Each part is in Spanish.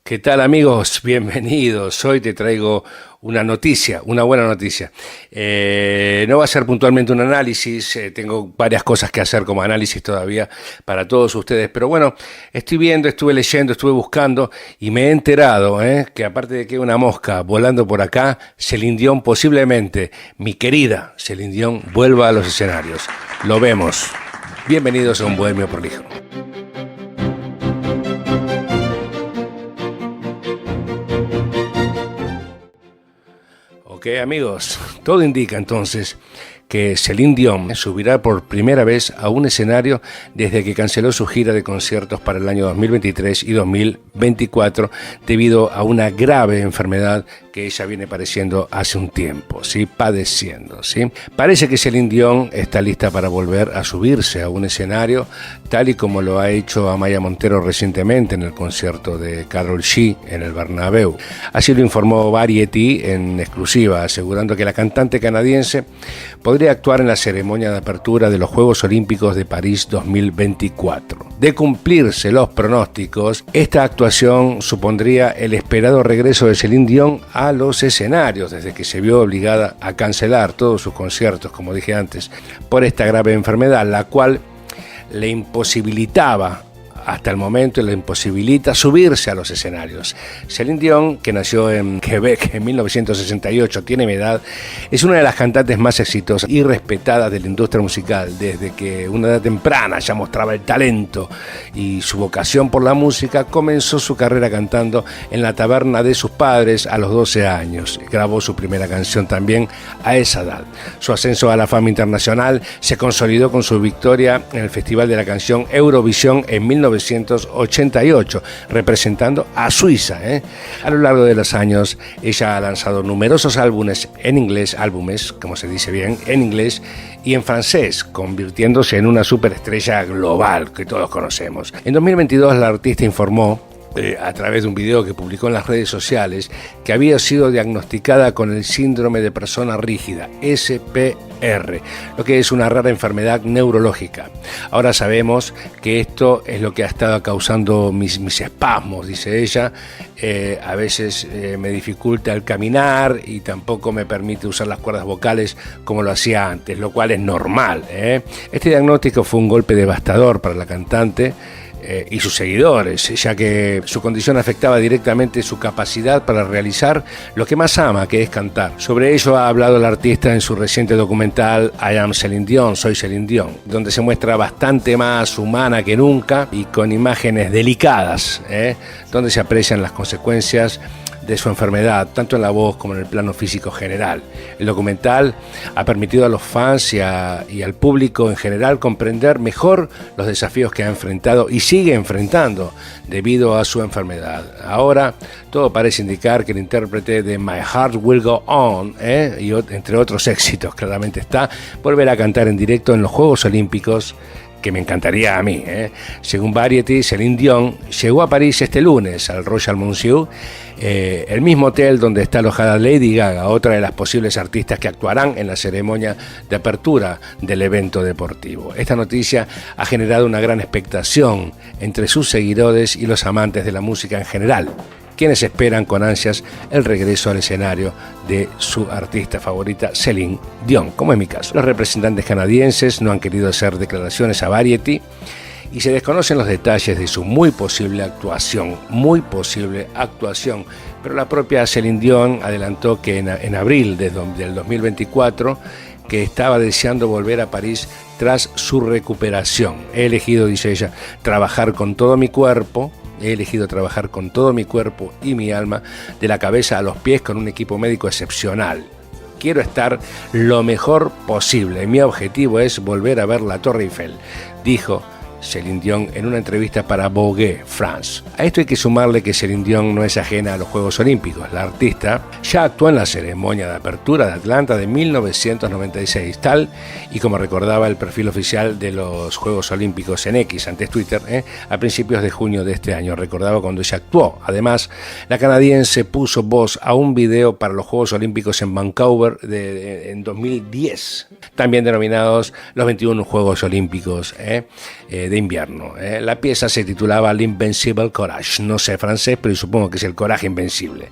¿Qué tal, amigos? Bienvenidos. Hoy te traigo una noticia, una buena noticia. No va a ser puntualmente un análisis, tengo varias cosas que hacer como análisis todavía para todos ustedes, pero bueno, estoy viendo, estuve leyendo, estuve buscando y me he enterado que aparte de que una mosca volando por acá, Celine Dion posiblemente, mi querida Celine Dion, vuelva a los escenarios. Lo vemos. Bienvenidos a Un Bohemio Prolijo. Ok, amigos, todo indica entonces que Celine Dion subirá por primera vez a un escenario desde que canceló su gira de conciertos para el año 2023 y 2024 debido a una grave enfermedad que ella viene padeciendo hace un tiempo, ¿sí? Padeciendo, ¿sí? Parece que Celine Dion está lista para volver a subirse a un escenario, tal y como lo ha hecho Amaya Montero recientemente en el concierto de Karol G en el Bernabéu. Así lo informó Variety en exclusiva, asegurando que la cantante canadiense podría actuar en la ceremonia de apertura de los Juegos Olímpicos de París 2024. De cumplirse los pronósticos, esta actuación supondría el esperado regreso de Celine Dion a los escenarios, desde que se vio obligada a cancelar todos sus conciertos, como dije antes, por esta grave enfermedad, la cual le imposibilitaba hasta el momento, le imposibilita subirse a los escenarios. Celine Dion, que nació en Quebec en 1968, tiene mi edad, es una de las cantantes más exitosas y respetadas de la industria musical, desde que una edad temprana ya mostraba el talento y su vocación por la música. Comenzó su carrera cantando en la taberna de sus padres a los 12 años. Grabó su primera canción también a esa edad. Su ascenso a la fama internacional se consolidó con su victoria en el Festival de la Canción Eurovisión en 1988, representando a Suiza. A lo largo de los años, ella ha lanzado numerosos álbumes en inglés, como se dice bien, en inglés y en francés, convirtiéndose en una superestrella global que todos conocemos. En 2022, la artista informó a través de un video que publicó en las redes sociales que había sido diagnosticada con el síndrome de persona rígida, SPR, lo que es una rara enfermedad neurológica. Ahora sabemos que esto es lo que ha estado causando mis espasmos, dice ella. A veces me dificulta el caminar y tampoco me permite usar las cuerdas vocales como lo hacía antes, lo cual es normal. Este diagnóstico fue un golpe devastador para la cantante y sus seguidores, ya que su condición afectaba directamente su capacidad para realizar lo que más ama, que es cantar. Sobre ello ha hablado el artista en su reciente documental I Am Celine Dion, Soy Celine Dion, donde se muestra bastante más humana que nunca y con imágenes delicadas, donde se aprecian las consecuencias de su enfermedad, tanto en la voz como en el plano físico general. El documental ha permitido a los fans y al público en general comprender mejor los desafíos que ha enfrentado y sigue enfrentando debido a su enfermedad. Ahora, todo parece indicar que el intérprete de My Heart Will Go On, y entre otros éxitos, claramente está, volverá a cantar en directo en los Juegos Olímpicos, que me encantaría a mí. Según Variety, Celine Dion llegó a París este lunes al Royal Monsieur, el mismo hotel donde está alojada Lady Gaga, otra de las posibles artistas que actuarán en la ceremonia de apertura del evento deportivo. Esta noticia ha generado una gran expectación entre sus seguidores y los amantes de la música en general, quienes esperan con ansias el regreso al escenario de su artista favorita, Celine Dion, como en mi caso. Los representantes canadienses no han querido hacer declaraciones a Variety y se desconocen los detalles de su muy posible actuación, pero la propia Celine Dion adelantó que en abril del 2024 que estaba deseando volver a París tras su recuperación. He elegido, dice ella, trabajar con todo mi cuerpo y mi alma, de la cabeza a los pies, con un equipo médico excepcional. Quiero estar lo mejor posible. Mi objetivo es volver a ver la Torre Eiffel, dijo Celine Dion en una entrevista para Vogue France. A esto hay que sumarle que Celine Dion no es ajena a los Juegos Olímpicos. La artista ya actuó en la ceremonia de apertura de Atlanta de 1996, tal y como recordaba el perfil oficial de los Juegos Olímpicos en X, antes Twitter, a principios de junio de este año. Recordaba cuando ella actuó. Además, la canadiense puso voz a un video para los Juegos Olímpicos en Vancouver en 2010, también denominados los 21 Juegos Olímpicos de de invierno. La pieza se titulaba L'Invincible Courage, no sé francés, pero supongo que es el coraje invencible.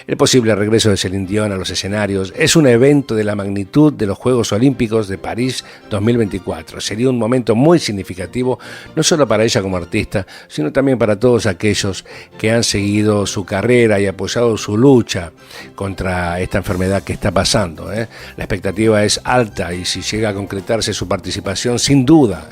El posible regreso de Céline Dion a los escenarios es un evento de la magnitud de los Juegos Olímpicos de París 2024. Sería un momento muy significativo, no solo para ella como artista, sino también para todos aquellos que han seguido su carrera y apoyado su lucha contra esta enfermedad que está pasando. La expectativa es alta y si llega a concretarse su participación, sin duda,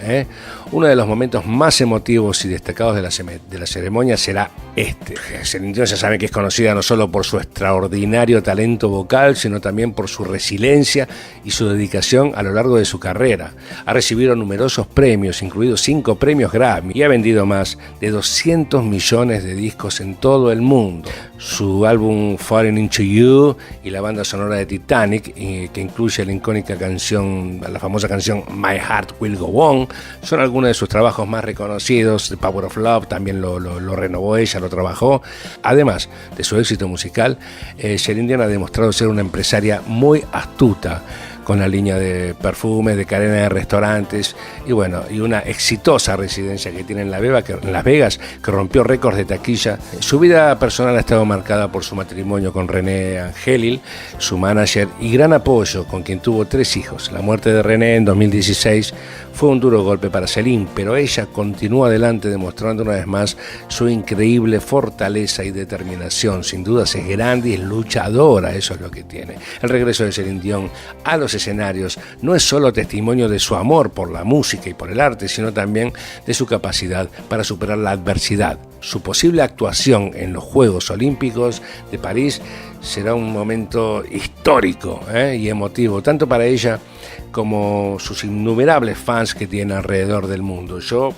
uno de los momentos más emotivos y destacados de la ceremonia será este. Céline Dion ya saben que es conocida no solo por su extraordinario talento vocal, sino también por su resiliencia y su dedicación a lo largo de su carrera. Ha recibido numerosos premios, incluidos 5 premios Grammy, y ha vendido más de 200 millones de discos en todo el mundo. Su álbum Falling Into You y la banda sonora de Titanic, que incluye la icónica canción, la famosa canción My Heart Will Go On, son algunos de sus trabajos más reconocidos. The Power of Love también lo renovó ella, lo trabajó. Además de su éxito musical, Céline Dion ha demostrado ser una empresaria muy astuta, con la línea de perfumes, de cadena de restaurantes y una exitosa residencia que tiene en Las Vegas, que rompió récords de taquilla. Su vida personal ha estado marcada por su matrimonio con René Angelil, su manager y gran apoyo, con quien tuvo 3 hijos. La muerte de René en 2016 fue un duro golpe para Céline, pero ella continúa adelante demostrando una vez más su increíble fortaleza y determinación. Sin duda es grande y es luchadora, eso es lo que tiene. El regreso de Céline Dion a los escenarios no es solo testimonio de su amor por la música y por el arte, sino también de su capacidad para superar la adversidad. Su posible actuación en los Juegos Olímpicos de París será un momento histórico y emotivo, tanto para ella como sus innumerables fans que tiene alrededor del mundo. Yo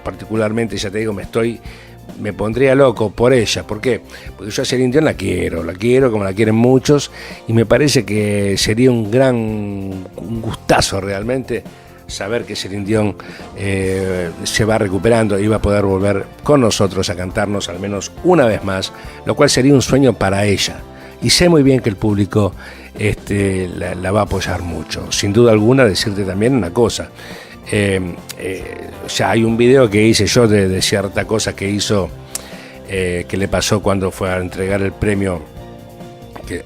particularmente, ya te digo, me pondría loco por ella. ¿Por qué? Porque yo a Céline Dion la quiero como la quieren muchos, y me parece que sería un gustazo realmente saber que Céline Dion se va recuperando y va a poder volver con nosotros a cantarnos al menos una vez más, lo cual sería un sueño para ella. Y sé muy bien que el público la va a apoyar mucho. Sin duda alguna, decirte también una cosa. Ya hay un video que hice yo de cierta cosa que hizo, que le pasó cuando fue a entregar el premio, que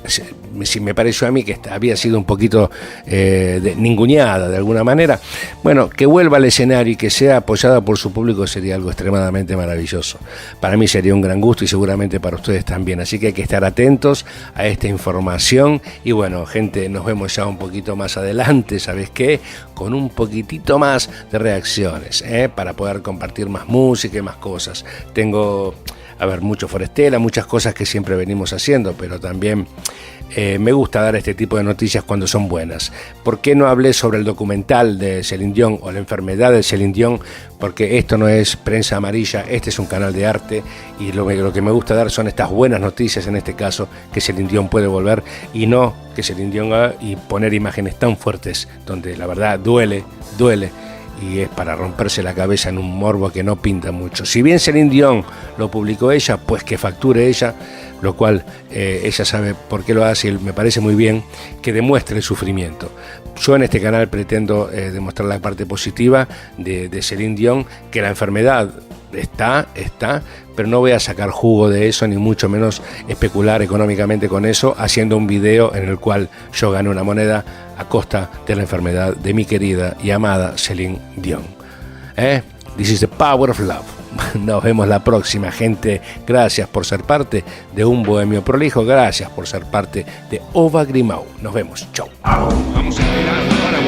me pareció a mí que había sido un poquito ninguneada de alguna manera. Bueno, que vuelva al escenario y que sea apoyada por su público sería algo extremadamente maravilloso. Para mí sería un gran gusto y seguramente para ustedes también. Así que hay que estar atentos a esta información. Y bueno, gente, nos vemos ya un poquito más adelante, ¿sabes qué? Con un poquitito más de reacciones, para poder compartir más música y más cosas. Tengo mucho Forestela, muchas cosas que siempre venimos haciendo, pero también me gusta dar este tipo de noticias cuando son buenas. ¿Por qué no hablé sobre el documental de Céline Dion o la enfermedad de Céline Dion? Porque esto no es prensa amarilla, este es un canal de arte, y lo que me gusta dar son estas buenas noticias, en este caso, que Céline Dion puede volver, y no que Céline Dion haga y poner imágenes tan fuertes donde la verdad duele, y es para romperse la cabeza en un morbo que no pinta mucho. Si bien Céline Dion lo publicó ella, pues que facture ella, lo cual ella sabe por qué lo hace, y me parece muy bien que demuestre el sufrimiento. Yo en este canal pretendo demostrar la parte positiva de Céline Dion, que la enfermedad está, pero no voy a sacar jugo de eso, ni mucho menos especular económicamente con eso, haciendo un video en el cual yo gané una moneda a costa de la enfermedad de mi querida y amada Céline Dion. This is the power of love. Nos vemos la próxima, gente. Gracias por ser parte de Un Bohemio Prolijo. Gracias por ser parte de Ova Grimau. Nos vemos. Chau. Vamos a bailar para